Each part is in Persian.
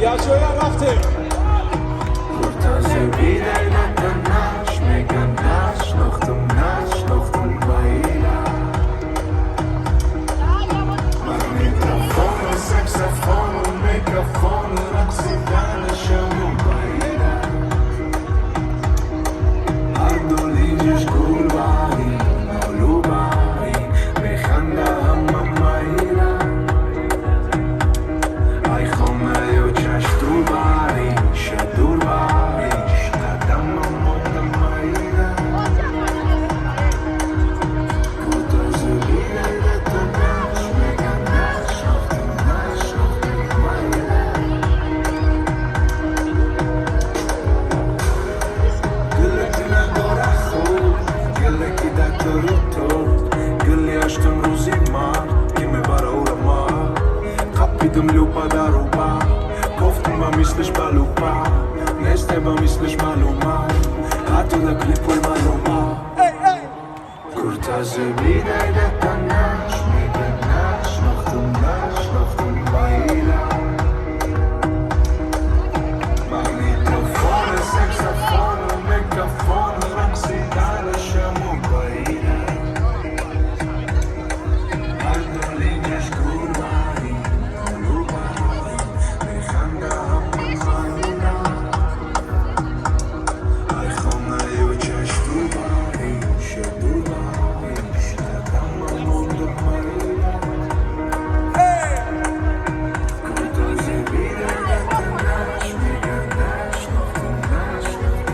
بچه‌ها رفتیم. تازه بیدردن نشنگم نشناختم بایرم من میکروفون و سکسفون و میکروفون و رقصیدنشم و بایرم هر دو لینجش گول باریم نالو باریم میخنده همه مایرم ای خونه و چشت دور باریم شد دور باریش قدم مندم مایرم گوتازه بیدردن نشنگم نشناختم بایرم گلکی نداره خوب گلکی دکتری تو گلی اشتم روزی مرد که میبره او رو مرد قپیدم لوپا در روبا گفتم با میسلش بلوپا نسته با میسلش معلومه حتی در کلیپ های معلومه کرتازه بیدردن نشنگم نشناختم بایرم من میکروفون سکسفون و میکروفون رقصیدنشم و بایرم هر دو لینجش گول باریم نالو باریم میخنده همه مایرم ای خونه و چشت دور باریم شد دور باریم قدم مندم مایرم گوتازه بیدردن نشنگم نشناختم بایرم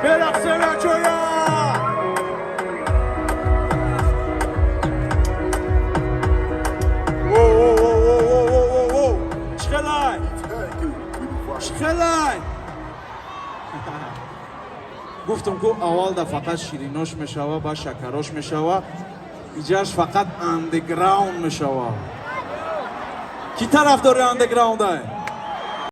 برقصه بچه‌ها. چخلای گفتم که اول دا فقط شیریناش میشوه با شکراش میشوه اینجاش فقط اندگراوند میشوه کی طرف داره اندگراونده؟